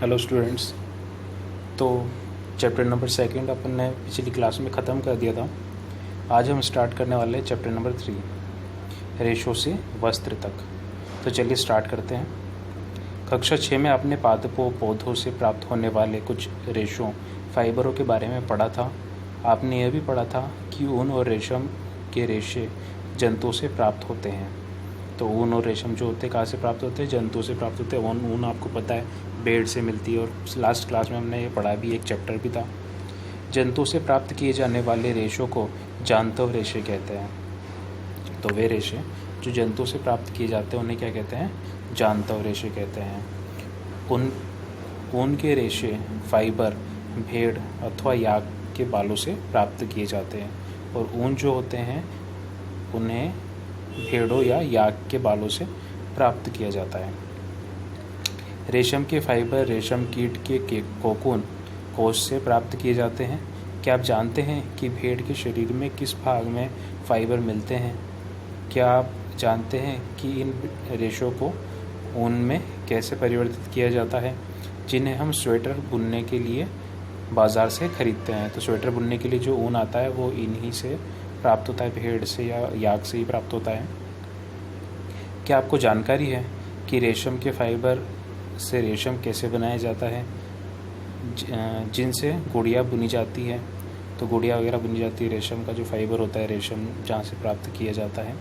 Hello students. तो chapter number second अपन ने पिछली क्लास में ख़त्म कर दिया था। आज हम स्टार्ट करने वाले हैं चैप्टर नंबर 3, रेशों से वस्त्र तक। तो चलिए स्टार्ट करते हैं। कक्षा 6 में आपने पादपों पौधों से प्राप्त होने वाले कुछ रेशों फाइबरों के बारे में पढ़ा था। आपने यह भी पढ़ा था कि ऊन और रेशम के रेशे जंतुओं से प्राप्त होते हैं। तो ऊन और रेशम जो होते हैं कहाँ से प्राप्त होते हैं? जंतुओं से प्राप्त होते हैं। ऊन आपको पता है भेड़ से मिलती है, और लास्ट क्लास में हमने ये पढ़ा भी, एक चैप्टर भी था। जंतुओं से प्राप्त किए जाने वाले रेशों को जांतव रेशे कहते हैं। तो वे रेशे जो जंतुओं से प्राप्त किए जाते हैं उन्हें क्या कहते हैं? जांतव रेशे कहते हैं। ऊन के रेशे फाइबर भेड़ अथवा याक के बालों से प्राप्त किए जाते हैं, और ऊन जो होते हैं उन्हें भेड़ों या याक के बालों से प्राप्त किया जाता है। रेशम के फाइबर रेशम कीट के कोकून कोश से प्राप्त किए जाते हैं। क्या आप जानते हैं कि भेड़ के शरीर में किस भाग में फाइबर मिलते हैं? क्या आप जानते हैं कि इन रेशों को ऊन में कैसे परिवर्तित किया जाता है, जिन्हें हम स्वेटर बुनने के लिए बाज़ार से खरीदते हैं? तो स्वेटर बुनने के लिए जो ऊन आता है वो इन्हीं से प्राप्त होता है, भेड़ से या याक से ही प्राप्त होता है। क्या आपको जानकारी है कि रेशम के फाइबर से रेशम कैसे बनाया जाता है, जिनसे गुड़िया बुनी जाती है? तो गुड़िया वगैरह बुनी जाती है रेशम का जो फाइबर होता है, रेशम जहाँ से प्राप्त किया जाता है।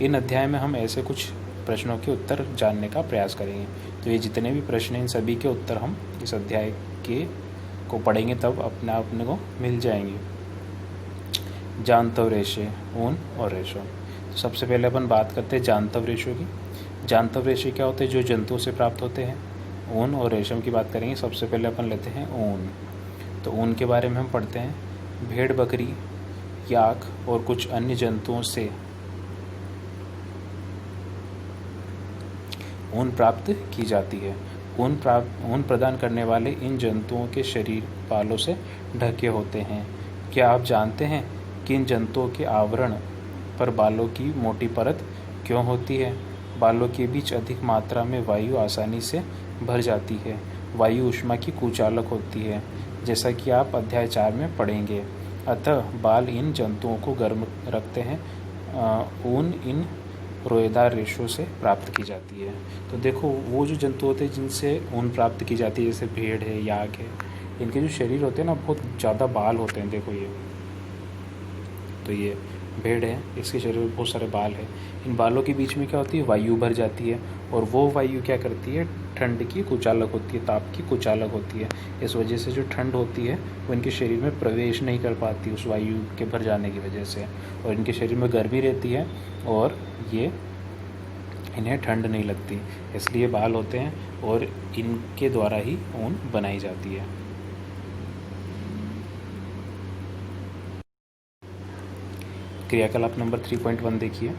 इन अध्याय में हम ऐसे कुछ प्रश्नों के उत्तर जानने का प्रयास करेंगे। तो ये जितने भी प्रश्न हैं इन सभी के उत्तर हम इस अध्याय के को पढ़ेंगे तब अपने को मिल जाएंगे। जांतव रेशे, ऊन और रेशम। तो सबसे पहले अपन बात करते हैं जांतव रेशों की। जांतव रेशे क्या होते हैं? जो जंतुओं से प्राप्त होते हैं। ऊन और रेशम की बात करेंगे। सबसे पहले अपन लेते हैं ऊन। तो ऊन के बारे में हम पढ़ते हैं। भेड़ बकरी याक और कुछ अन्य जंतुओं से ऊन प्राप्त की जाती है। ऊन प्रदान करने वाले इन जंतुओं के शरीर बालों से ढके होते हैं। क्या आप जानते हैं कि इन जंतुओं के आवरण पर बालों की मोटी परत क्यों होती है? बालों के बीच अधिक मात्रा में वायु आसानी से भर जाती है। वायु ऊष्मा की कुचालक होती है, जैसा कि आप अध्याय 4 में पढ़ेंगे। अतः बाल इन जंतुओं को गर्म रखते हैं। ऊन इन रोएदार रेशों से प्राप्त की जाती है। तो देखो, वो जो जंतु होते हैं जिनसे ऊन प्राप्त की जाती है, जैसे भेड़ है, याक है, इनके जो शरीर होते हैं ना, बहुत ज़्यादा बाल होते हैं। देखो ये भेड़ है, इसके शरीर में बहुत सारे बाल हैं। इन बालों के बीच में क्या होती है? वायु भर जाती है, और वो वायु क्या करती है? ठंड की कुचालक होती है, ताप की कुचालक होती है। इस वजह से जो ठंड होती है वो इनके शरीर में प्रवेश नहीं कर पाती उस वायु के भर जाने की वजह से, और इनके शरीर में गर्मी रहती है और ये इन्हें ठंड नहीं लगती, इसलिए बाल होते हैं, और इनके द्वारा ही ऊन बनाई जाती है। क्रियाकलाप नंबर 3.1 देखिए।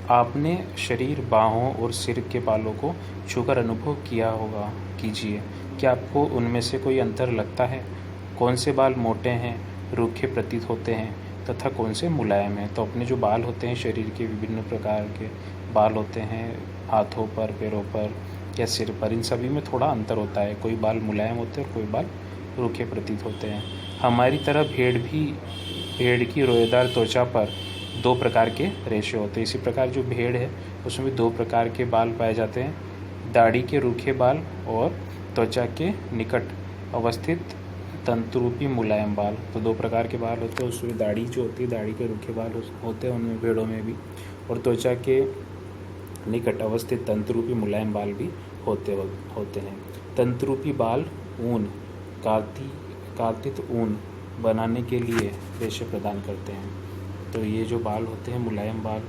आपने शरीर, बाहों और सिर के बालों को छूकर अनुभव किया होगा। कीजिए, क्या आपको उनमें से कोई अंतर लगता है? कौन से बाल मोटे हैं, रूखे प्रतीत होते हैं, तथा कौन से मुलायम हैं? तो अपने जो बाल होते हैं, शरीर के विभिन्न प्रकार के बाल होते हैं, हाथों पर, पैरों पर या सिर पर, इन सभी में थोड़ा अंतर होता है। कोई बाल मुलायम होते हैं और कोई बाल रूखे प्रतीत होते हैं। हमारी तरह भेड़ की रोएदार त्वचा पर 2 प्रकार के रेशे होते हैं। इसी प्रकार जो भेड़ है उसमें भी 2 प्रकार के बाल पाए जाते हैं, दाढ़ी के रूखे बाल और त्वचा के निकट अवस्थित तंतुरूपी मुलायम बाल। तो 2 प्रकार के बाल होते हैं, उसमें दाढ़ी जो होती है, दाढ़ी के रूखे बाल होते हैं उनमें, भेड़ों में भी, और त्वचा के निकट अवस्थित तंतुरूपी मुलायम बाल भी होते हैं। तंतुरूपी बाल ऊन कातित ऊन बनाने के लिए रेशे प्रदान करते हैं। तो ये जो बाल होते हैं, मुलायम बाल,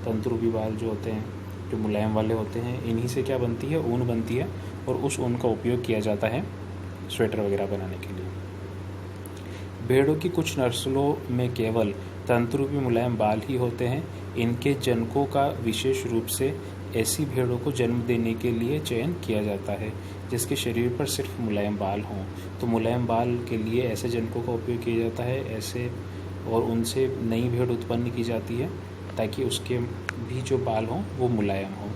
तंतुरूपी बाल जो होते हैं, जो मुलायम वाले होते हैं, इन्हीं से क्या बनती है? ऊन बनती है, और उस ऊन का उपयोग किया जाता है स्वेटर वगैरह बनाने के लिए। भेड़ों की कुछ नस्लों में केवल तंतुरूपी मुलायम बाल ही होते हैं। इनके जनकों का विशेष रूप से ऐसी भेड़ों को जन्म देने के लिए चयन किया जाता है जिसके शरीर पर सिर्फ मुलायम बाल हों। तो मुलायम बाल के लिए ऐसे जनकों का उपयोग किया जाता है, ऐसे, और उनसे नई भेड़ उत्पन्न की जाती है ताकि उसके भी जो बाल हों वो मुलायम हों।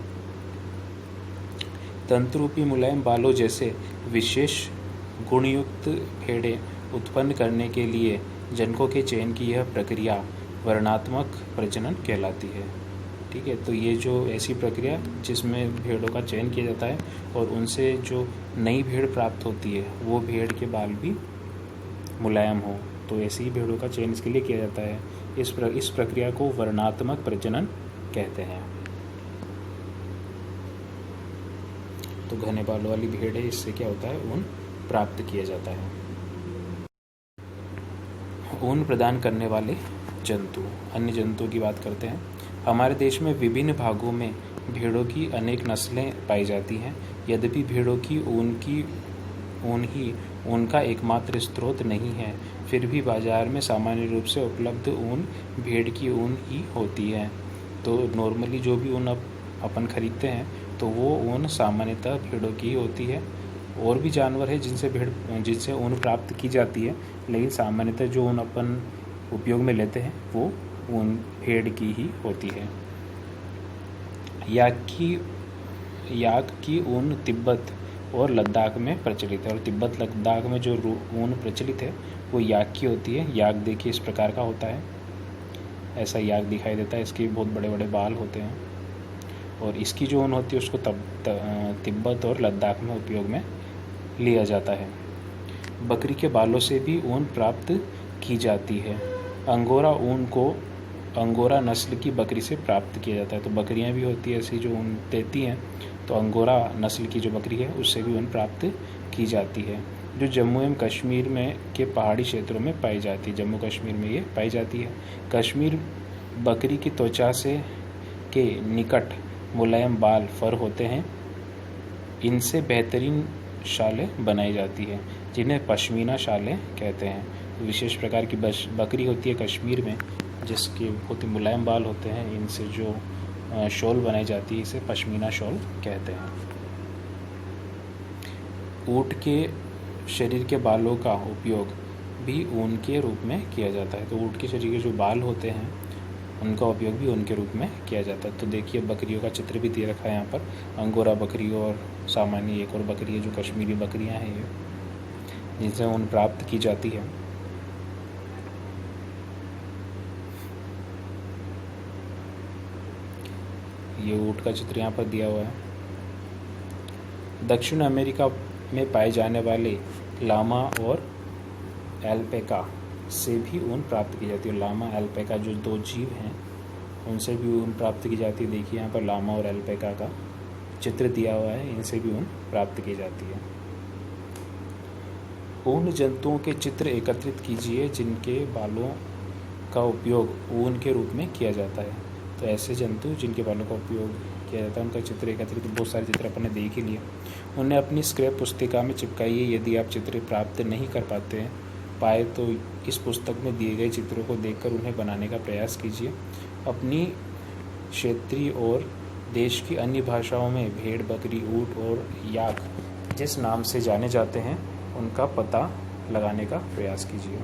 तंतुरूपी मुलायम बालों जैसे विशेष गुणयुक्त भेड़ें उत्पन्न करने के लिए जनकों के चयन की यह प्रक्रिया वर्णात्मक प्रजनन कहलाती है। ठीक है, तो ये जो ऐसी प्रक्रिया जिसमें भेड़ों का चयन किया जाता है और उनसे जो नई भेड़ प्राप्त होती है वो भेड़ के बाल भी मुलायम हो, तो ऐसी ही भेड़ों का चयन इसके लिए किया जाता है। इस प्रक्रिया को वर्णात्मक प्रजनन कहते हैं। तो घने बालों वाली भेड़ है, इससे क्या होता है, ऊन प्राप्त किया जाता है। ऊन प्रदान करने वाले जंतु, अन्य जंतुओं की बात करते हैं। हमारे देश में विभिन्न भागों में भेड़ों की अनेक नस्लें पाई जाती हैं। यद्यपि भेड़ों की ऊन ही उनका एकमात्र स्रोत नहीं है, फिर भी बाजार में सामान्य रूप से उपलब्ध ऊन भेड़ की ऊन ही होती है। तो नॉर्मली जो भी ऊन अपन खरीदते हैं तो वो ऊन सामान्यतः भेड़ों की ही होती है। और भी जानवर है जिनसे ऊन प्राप्त की जाती है, लेकिन सामान्यतः जो ऊन अपन उपयोग में लेते हैं वो ऊन भेड़ की ही होती है। याक की ऊन तिब्बत और लद्दाख में प्रचलित है, और तिब्बत लद्दाख में जो ऊन प्रचलित है वो याक की होती है। याक देखिए इस प्रकार का होता है, ऐसा याक दिखाई देता है, इसके बहुत बड़े बड़े बाल होते हैं, और इसकी जो ऊन होती है उसको तिब्बत और लद्दाख में उपयोग में लिया जाता है। बकरी के बालों से भी ऊन प्राप्त की जाती है। अंगोरा ऊन को अंगोरा नस्ल की बकरी से प्राप्त किया जाता है। तो बकरियां भी होती है ऐसी जो ऊन देती हैं, तो अंगोरा नस्ल की जो बकरी है उससे भी ऊन प्राप्त की जाती है, जो जम्मू एवं कश्मीर में के पहाड़ी क्षेत्रों में पाई जाती है। जम्मू कश्मीर में ये पाई जाती है। कश्मीर बकरी की त्वचा से के निकट मुलायम बाल फर होते हैं। इनसे बेहतरीन शालें बनाई जाती है, जिन्हें पश्मीना शालें कहते हैं। विशेष प्रकार की बकरी होती है कश्मीर में, जिसके बहुत ही मुलायम बाल होते हैं। इनसे जो शॉल बनाई जाती है इसे पश्मीना शॉल कहते हैं। ऊँट के शरीर के बालों का उपयोग भी ऊन के रूप में किया जाता है। तो ऊँट के शरीर के जो बाल होते हैं उनका उपयोग भी ऊन के रूप में किया जाता है। तो देखिए बकरियों का चित्र भी दे रखा है यहाँ पर, अंगोरा बकरी और सामान्य एक और बकरी है जो कश्मीरी बकरियाँ हैं ये, जिनसे ऊन प्राप्त की जाती है। ये ऊँट का चित्र यहाँ पर दिया हुआ है। दक्षिण अमेरिका में पाए जाने वाले लामा और एल्पैका से भी ऊन प्राप्त की जाती है। लामा एल्पैका जो दो जीव हैं उनसे भी ऊन प्राप्त की जाती है। देखिए यहाँ पर लामा और एल्पैका का चित्र दिया हुआ है, इनसे भी ऊन प्राप्त की जाती है। ऊन जंतुओं के चित्र एकत्रित कीजिए जिनके बालों का उपयोग ऊन के रूप में किया जाता है। तो ऐसे जंतु जिनके बालों का उपयोग किया जाता है उनका चित्र एकत्रित, बहुत सारे चित्र अपन ने देख ही लिए, उन्हें अपनी स्क्रैप पुस्तिका में चिपकाइए। यदि आप चित्र प्राप्त नहीं कर पाए तो इस पुस्तक में दिए गए चित्रों को देखकर उन्हें बनाने का प्रयास कीजिए। अपनी क्षेत्रीय और देश की अन्य भाषाओं में भेड़, बकरी, ऊँट और याक जिस नाम से जाने जाते हैं उनका पता लगाने का प्रयास कीजिए।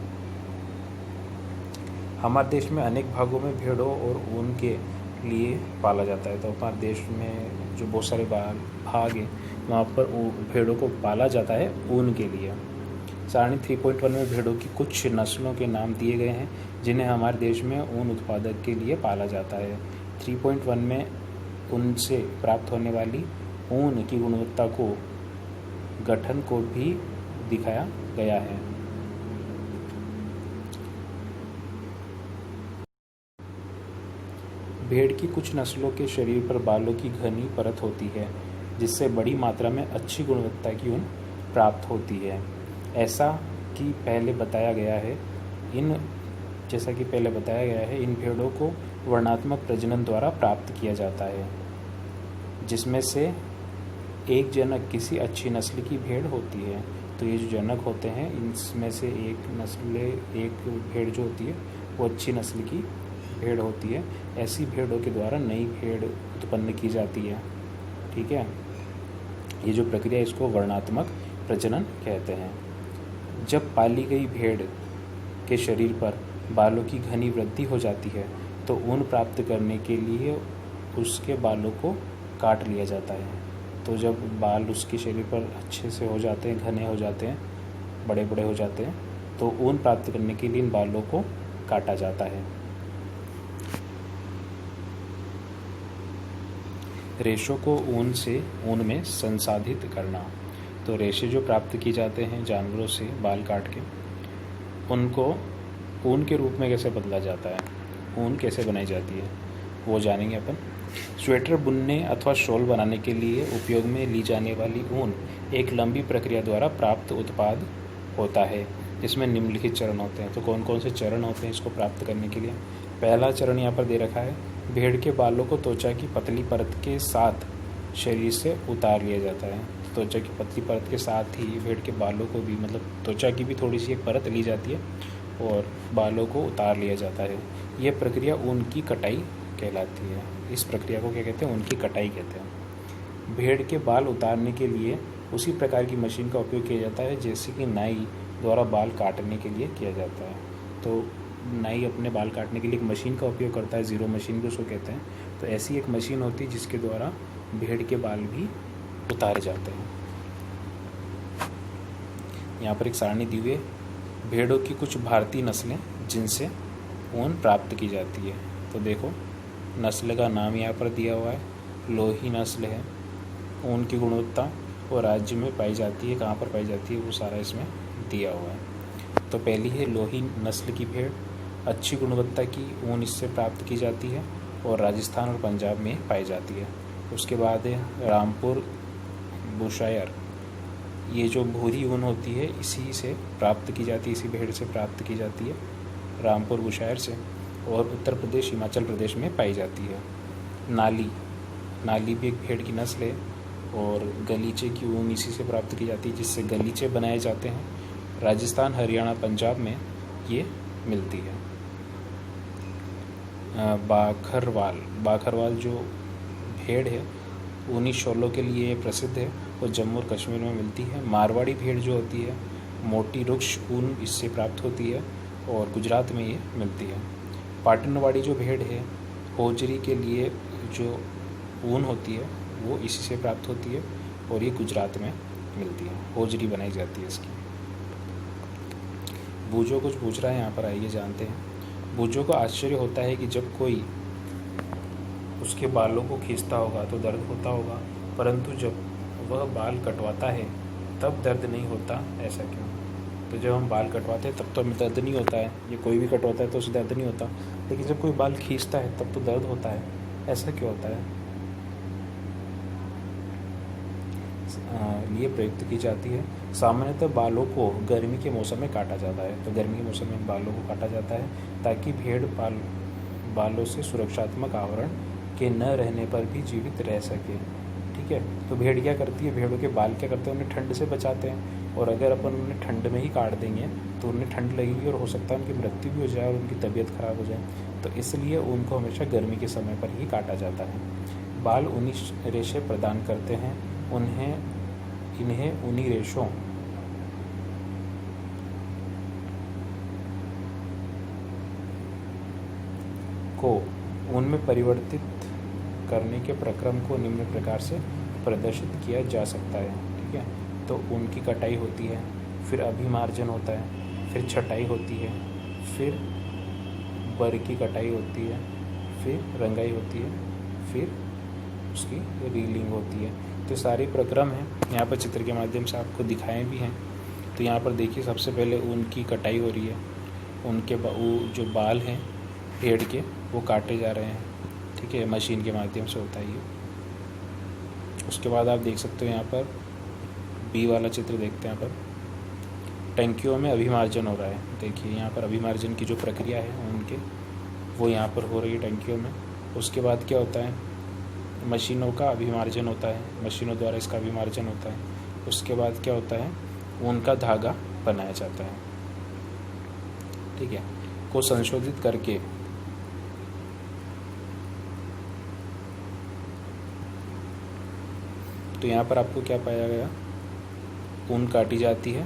हमारे देश में अनेक भागों में भेड़ों और ऊन के लिए पाला जाता है। तो हमारे देश में जो बहुत सारे भाग हैं वहाँ पर भेड़ों को पाला जाता है ऊन के लिए। सारणी 3.1 में भेड़ों की कुछ नस्लों के नाम दिए गए हैं जिन्हें हमारे देश में ऊन उत्पादक के लिए पाला जाता है। 3.1 में उनसे प्राप्त होने वाली ऊन की गुणवत्ता को गठन को भी दिखाया गया है। भेड़ की कुछ नस्लों के शरीर पर बालों की घनी परत होती है जिससे बड़ी मात्रा में अच्छी गुणवत्ता की ऊन प्राप्त होती है। जैसा कि पहले बताया गया है, इन भेड़ों को वर्णात्मक प्रजनन द्वारा प्राप्त किया जाता है, जिसमें से एक जनक किसी अच्छी नस्ल की भेड़ होती है। तो ये जो जनक होते हैं इनमें से एक भेड़ जो होती है वो अच्छी नस्ल की भेड़ होती है। ऐसी भेड़ों के द्वारा नई भेड़ उत्पन्न की जाती है। ठीक है, ये जो प्रक्रिया इसको वर्णात्मक प्रजनन कहते हैं। जब पाली गई भेड़ के शरीर पर बालों की घनी वृद्धि हो जाती है तो ऊन प्राप्त करने के लिए उसके बालों को काट लिया जाता है। तो जब बाल उसके शरीर पर अच्छे से हो जाते हैं, घने हो जाते हैं, बड़े बड़े हो जाते हैं, तो ऊन प्राप्त करने के लिए इन बालों को काटा जाता है। रेशों को ऊन में संसाधित करना। तो रेशे जो प्राप्त की जाते हैं जानवरों से बाल काट के, उनको ऊन के रूप में कैसे बदला जाता है, ऊन कैसे बनाई जाती है, वो जानेंगे अपन। स्वेटर बुनने अथवा शॉल बनाने के लिए उपयोग में ली जाने वाली ऊन एक लंबी प्रक्रिया द्वारा प्राप्त उत्पाद होता है, जिसमें निम्नलिखित चरण होते हैं। तो कौन कौन से चरण होते हैं इसको प्राप्त करने के लिए? पहला चरण यहाँ पर दे रखा है, भेड़ के बालों को त्वचा की पतली परत के साथ शरीर से उतार लिया जाता है। त्वचा की पतली परत के साथ ही भेड़ के बालों को भी, मतलब त्वचा की भी थोड़ी सी एक परत ली जाती है और बालों को उतार लिया जाता है। यह प्रक्रिया ऊन की कटाई कहलाती है। इस प्रक्रिया को क्या कहते हैं? ऊन की कटाई कहते हैं। भेड़ के बाल उतारने के लिए उसी प्रकार की मशीन का उपयोग किया जाता है जैसे कि नाई द्वारा बाल काटने के लिए किया जाता है। तो नाई अपने बाल काटने के लिए एक मशीन का उपयोग करता है, ज़ीरो मशीन भी उसको कहते हैं। तो ऐसी एक मशीन होती है जिसके द्वारा भेड़ के बाल भी उतारे जाते हैं। यहाँ पर एक सारणी दी हुई है, भेड़ों की कुछ भारतीय नस्लें जिनसे ऊन प्राप्त की जाती है। तो देखो, नस्ल का नाम यहाँ पर दिया हुआ है, लोही नस्ल है। ऊन की गुणवत्ता और राज्य में पाई जाती है, कहाँ पर पाई जाती है, वो सारा इसमें दिया हुआ है। तो पहली है लोही नस्ल की भेड़, अच्छी गुणवत्ता की ऊन इससे प्राप्त की जाती है और राजस्थान और पंजाब में पाई जाती है। उसके बाद है रामपुर बुशायर, ये जो भूरी ऊन होती है इसी से प्राप्त की जाती है, इसी भेड़ से प्राप्त की जाती है, रामपुर बुशायर से, और उत्तर प्रदेश हिमाचल प्रदेश में पाई जाती है। नाली भी एक भेड़ की नस्ल है और गलीचे की ऊन इसी से प्राप्त की जाती है, जिससे गलीचे बनाए जाते हैं। राजस्थान, हरियाणा, पंजाब में ये मिलती है। बाखरवाल जो भेड़ है ऊनी शॉलों के लिए प्रसिद्ध है और जम्मू और कश्मीर में मिलती है। मारवाड़ी भेड़ जो होती है मोटी रुक्ष ऊन इससे प्राप्त होती है और गुजरात में ये मिलती है। पाटनवाड़ी जो भेड़ है होजरी के लिए जो ऊन होती है वो इसी से प्राप्त होती है और ये गुजरात में मिलती है, होजरी बनाई जाती है इसकी। बूझो कुछ पूछ रहा है यहाँ पर, आइए जानते हैं। बूझो को आश्चर्य होता है कि जब कोई उसके बालों को खींचता होगा तो दर्द होता होगा, परंतु जब वह बाल कटवाता है तब दर्द नहीं होता, ऐसा क्यों? तो जब हम बाल कटवाते हैं तब तो हमें दर्द नहीं होता है, ये कोई भी कटवाता है तो उसे दर्द नहीं होता, लेकिन जब कोई बाल खींचता है तब तो दर्द होता है, ऐसा क्यों होता है? ये प्रयुक्त की जाती है। सामान्यतः बालों को गर्मी के मौसम में काटा जाता है, तो गर्मी के मौसम में बालों को काटा जाता है ताकि भेड़ बालों से सुरक्षात्मक आवरण के न रहने पर भी जीवित रह सके। ठीक है, तो भेड़ क्या करती है, भेड़ों के बाल क्या करते हैं, उन्हें ठंड से बचाते हैं, और अगर अपन उन्हें ठंड में ही काट देंगे तो उन्हें ठंड लगेगी और हो सकता है उनकी मृत्यु भी हो जाए और उनकी तबीयत खराब हो जाए। तो इसलिए उनको हमेशा गर्मी के समय पर ही काटा जाता है। बाल ऊनी रेशे प्रदान करते हैं, इन्हें ऊनी रेशों को ऊन में परिवर्तित करने के प्रक्रम को निम्न प्रकार से प्रदर्शित किया जा सकता है। ठीक है, तो ऊन की कटाई होती है, फिर अभिमार्जन होता है, फिर छटाई होती है, फिर बर की कटाई होती है, फिर रंगाई होती है, फिर उसकी रीलिंग होती है। तो सारे प्रक्रम हैं, यहाँ पर चित्र के माध्यम से आपको दिखाए भी हैं। तो यहाँ पर देखिए, सबसे पहले ऊन की कटाई हो रही है, उनके जो बाल हैं भेड़ के वो काटे जा रहे हैं। ठीक है, मशीन के माध्यम से होता है ये। उसके बाद आप देख सकते हो यहाँ पर बी वाला चित्र देखते हैं। यहाँ पर टंकियों में अभिमार्जन हो रहा है। देखिए यहाँ पर अभिमार्जन की जो प्रक्रिया है उनके वो यहाँ पर हो रही है टंकियों में। उसके बाद क्या होता है, मशीनों का अभिमार्जन होता है, मशीनों द्वारा इसका अभिमार्जन होता है। उसके बाद क्या होता है, ऊन का धागा बनाया जाता है। ठीक है, को संशोधित करके तो यहाँ पर आपको क्या पाया गया, ऊन काटी जाती है,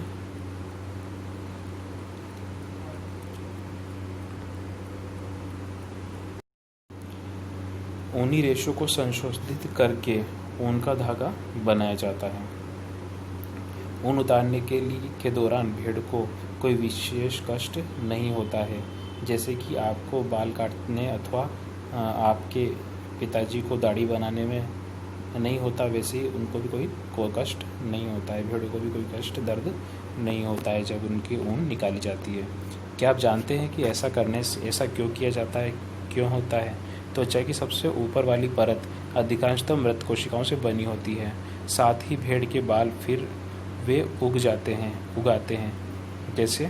ऊनी रेशों को संशोधित करके ऊन का धागा बनाया जाता है। ऊन उतारने के दौरान भेड़ को कोई विशेष कष्ट नहीं होता है, जैसे कि आपको बाल काटने अथवा आपके पिताजी को दाढ़ी बनाने में नहीं होता, वैसे ही उनको भी कोई कष्ट नहीं होता है। भेड़ को भी कोई कष्ट दर्द नहीं होता है जब उनकी ऊन निकाली जाती है। क्या आप जानते हैं कि ऐसा करने से ऐसा क्यों किया जाता है, क्यों होता है? त्वचा की सबसे ऊपर वाली परत अधिकांशतः मृत कोशिकाओं से बनी होती है। साथ ही भेड़ के बाल फिर वे उगाते हैं जैसे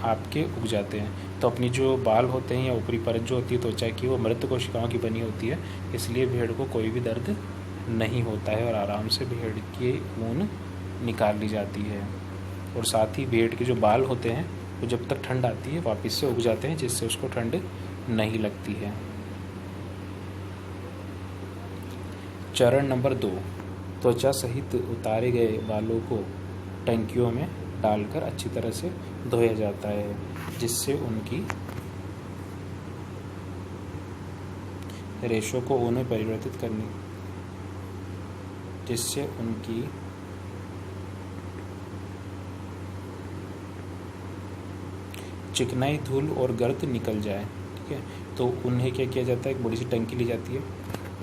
आपके उग जाते हैं। तो अपनी जो बाल होते हैं या ऊपरी परत जो होती है त्वचा की, वो मृत कोशिकाओं की बनी होती है, इसलिए भेड़ को कोई भी दर्द नहीं होता है और आराम से भेड़ की ऊन निकाल ली जाती है। और साथ ही भेड़ के जो बाल होते हैं वो जब तक ठंड आती है वापस से उग जाते हैं, जिससे उसको ठंड नहीं लगती है। चरण नंबर 2, त्वचा सहित उतारे गए बालों को टंकियों में डालकर अच्छी तरह से धोया जाता है, जिससे उनकी रेशों को ऊन में परिवर्तित करने जिससे उनकी चिकनाई, धूल और गर्द निकल जाए। ठीक है, तो उन्हें क्या किया जाता है, एक बड़ी सी टंकी ली जाती है,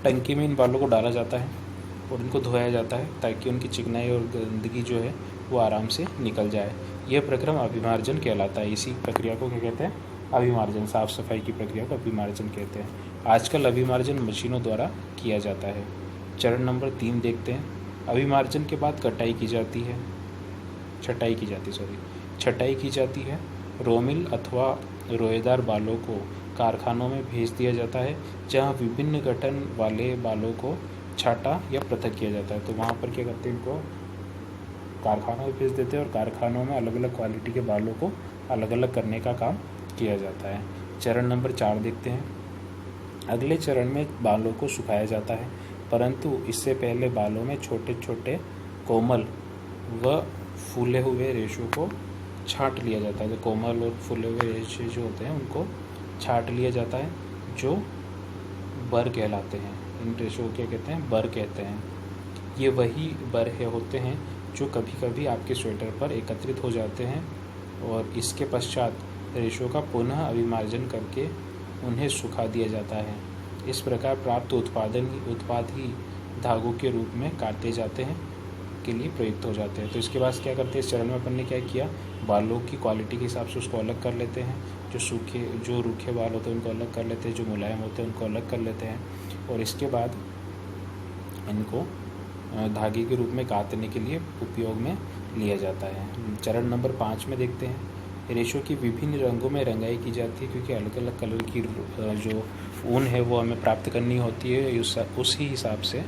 टंकी में इन बालों को डाला जाता है और इनको धोया जाता है ताकि उनकी चिकनाई और गंदगी जो है वो आराम से निकल जाए। यह प्रक्रम अभिमार्जन कहलाता है। इसी प्रक्रिया को क्या कहते हैं, अभिमार्जन। साफ सफाई की प्रक्रिया को अभिमार्जन कहते हैं। आजकल अभिमार्जन मशीनों द्वारा किया जाता है। चरण नंबर 3 देखते हैं। अभिमार्जन के बाद छटाई की जाती है। रोमिल अथवा रोएदार बालों को कारखानों में भेज दिया जाता है, जहां विभिन्न गठन वाले बालों को छाटा या पृथक किया जाता है। तो वहाँ पर क्या करते हैं, इनको कारखानों में भेज देते हैं और कारखानों में अलग अलग क्वालिटी के बालों को अलग अलग करने का काम किया जाता है। चरण नंबर 4 देखते हैं। अगले चरण में बालों को सुखाया जाता है, परंतु इससे पहले बालों में छोटे छोटे कोमल व फूले हुए रेशों को छांट लिया जाता है। तो कोमल और फूले हुए रेशे जो होते हैं उनको छांट लिया जाता है, जो बर कहलाते हैं। इन रेशों को क्या कहते हैं, बर कहते हैं। ये वही बर होते हैं जो कभी कभी आपके स्वेटर पर एकत्रित हो जाते हैं और इसके पश्चात रेशों का पुनः अभिमार्जन करके उन्हें सुखा दिया जाता है। इस प्रकार प्राप्त उत्पाद ही धागों के रूप में काटे जाते हैं के लिए प्रयुक्त हो जाते हैं। तो इसके बाद क्या करते हैं, इस चरण में अपन ने क्या किया, बालों की क्वालिटी के हिसाब से उसको अलग कर लेते हैं। जो रूखे बाल होते हैं उनको अलग कर लेते हैं, जो मुलायम होते हैं उनको अलग कर लेते हैं और इसके बाद इनको धागे के रूप में काटने के लिए उपयोग में लिया जाता है। चरण नंबर 5 में देखते हैं। रेशों की विभिन्न रंगों में रंगाई की जाती है, क्योंकि अलग अलग कलर की जो ऊन है वो हमें प्राप्त करनी होती है, उसी हिसाब से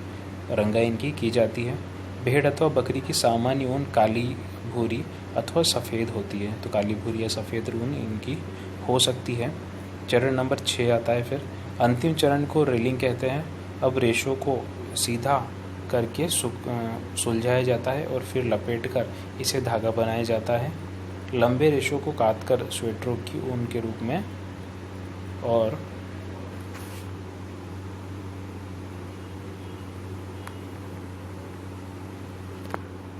रंगाई इनकी की जाती है। भेड़ अथवा बकरी की सामान्य ऊन काली, भूरी अथवा सफ़ेद होती है, तो काली, भूरी या सफ़ेद ऊन इनकी हो सकती है। चरण नंबर 6 आता है। फिर अंतिम चरण को रेलिंग कहते हैं। अब रेशों को सीधा करके सुलझाया जाता है और फिर लपेटकर इसे धागा बनाया जाता है। लंबे रेशों को काटकर स्वेटरों की ऊन के रूप में और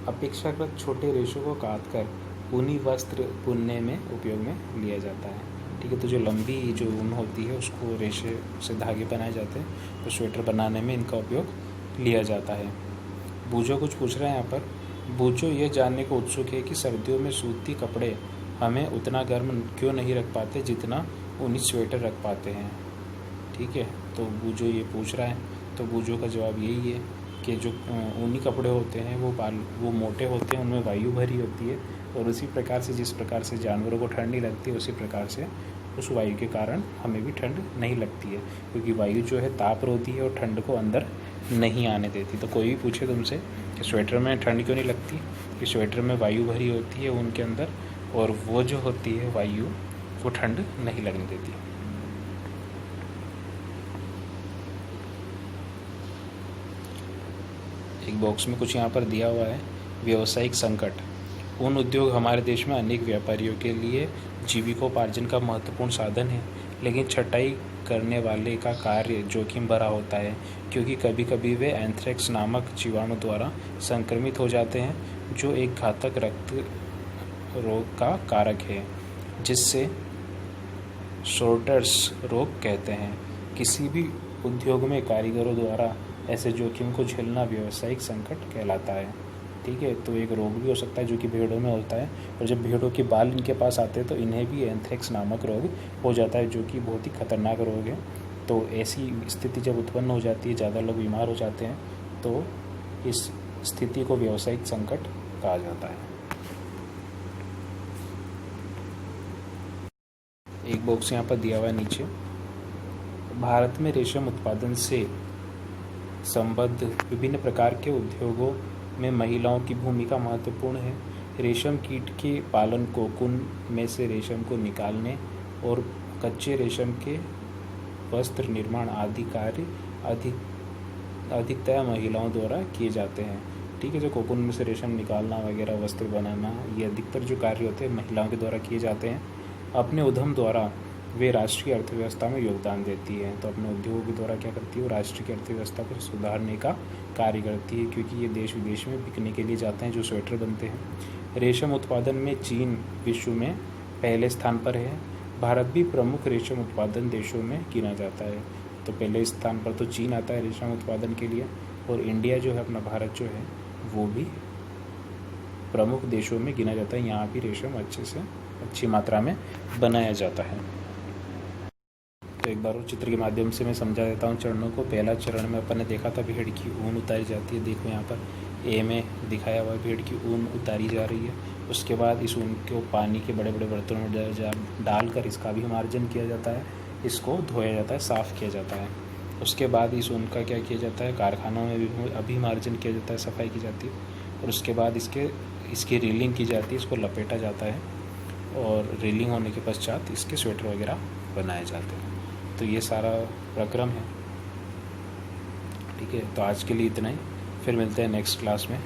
अपेक्षाकृत छोटे रेशों को काटकर ऊनी वस्त्र बुनने में उपयोग में लिया जाता है। ठीक है, तो जो लंबी जो ऊन होती है उसको रेशे से धागे बनाए जाते हैं, तो स्वेटर बनाने में इनका उपयोग लिया जाता है। बूझो कुछ पूछ रहे हैं यहाँ पर। बूझो यह जानने को उत्सुक है कि सर्दियों में सूती कपड़े हमें उतना गर्म क्यों नहीं रख पाते जितना ऊनी स्वेटर रख पाते हैं। ठीक है, तो बूझो ये पूछ रहा है। तो बूझो का जवाब यही है कि जो ऊनी कपड़े होते हैं वो मोटे होते हैं, उनमें वायु भरी होती है और उसी प्रकार से जिस प्रकार से जानवरों को ठंड नहीं लगती है उसी प्रकार से उस वायु के कारण हमें भी ठंड नहीं लगती है, क्योंकि वायु जो है ताप रोधी है और ठंड को अंदर नहीं आने देती। तो कोई भी पूछे तुमसे कि स्वेटर में ठंड क्यों नहीं लगती, कि स्वेटर में वायु भरी होती है उनके अंदर और वो जो होती है वायु वो ठंड नहीं लगने देती। एक बॉक्स में कुछ यहाँ पर दिया हुआ है। व्यावसायिक संकट। ऊन उद्योग हमारे देश में अनेक व्यापारियों के लिए जीविकोपार्जन का महत्वपूर्ण साधन है, लेकिन छटाई करने वाले का कार्य जोखिम भरा होता है, क्योंकि कभी कभी वे एंथ्रेक्स नामक जीवाणु द्वारा संक्रमित हो जाते हैं, जो एक घातक रक्त रोग का कारक है, जिससे शॉर्टर्स रोग कहते हैं। किसी भी उद्योग में कारीगरों द्वारा ऐसे जोखिम को झेलना व्यावसायिक संकट कहलाता है। ठीक है, तो एक रोग भी हो सकता है जो कि भेड़ों में होता है, और जब भेड़ों के बाल इनके पास आते हैं तो इन्हें भी एंथ्रेक्स नामक रोग हो जाता है, जो कि बहुत ही खतरनाक रोग है। तो ऐसी स्थिति जब उत्पन्न हो जाती है, ज़्यादा लोग बीमार हो जाते हैं, तो इस स्थिति को व्यावसायिक संकट कहा जाता है। एक बॉक्स यहाँ पर दिया हुआ है नीचे। भारत में रेशम उत्पादन से संबद्ध विभिन्न प्रकार के उद्योगों में महिलाओं की भूमिका महत्वपूर्ण है। रेशम कीट के पालन, कोकून में से रेशम को निकालने और कच्चे रेशम के वस्त्र निर्माण आदि कार्य अधिकतया महिलाओं द्वारा किए जाते हैं। ठीक है, जो कोकून में से रेशम निकालना वगैरह, वस्त्र बनाना, ये अधिकतर जो कार्य होते हैं महिलाओं के द्वारा किए जाते हैं। अपने उद्यम द्वारा वे राष्ट्रीय अर्थव्यवस्था में योगदान देती है। तो अपने उद्योगों के द्वारा क्या करती है, वो राष्ट्र की अर्थव्यवस्था को सुधारने का कार्य करती है, क्योंकि ये देश विदेश में बिकने के लिए जाते हैं, जो स्वेटर बनते हैं। रेशम उत्पादन में चीन विश्व में पहले स्थान पर है। भारत भी प्रमुख रेशम उत्पादन देशों में गिना जाता है। तो पहले स्थान पर तो चीन आता है रेशम उत्पादन के लिए, और इंडिया जो है, अपना भारत जो है, वो भी प्रमुख देशों में गिना जाता है। यहाँ भी रेशम अच्छी मात्रा में बनाया जाता है। तो एक बार और चित्र के माध्यम से मैं समझा देता हूँ चरणों को। पहला चरण में अपन ने देखा था भेड़ की ऊन उतारी जाती है। देखो यहाँ पर ए में दिखाया हुआ है, भेड़ की ऊन उतारी जा रही है। उसके बाद इस ऊन को पानी के बड़े बड़े बर्तनों में डालकर इसका भी मार्जन किया जाता है, इसको धोया जाता है, साफ़ किया जाता है। उसके बाद इस ऊन का क्या किया जाता है, कारखानों में भी अभी मार्जन किया जाता है, सफाई की जाती है। और उसके बाद इसकी रीलिंग की जाती है, इसको लपेटा जाता है, और रीलिंग होने के पश्चात इसके स्वेटर वगैरह बनाए जाते हैं। तो ये सारा प्रक्रम है। ठीक है, तो आज के लिए इतना ही, फिर मिलते हैं नेक्स्ट क्लास में।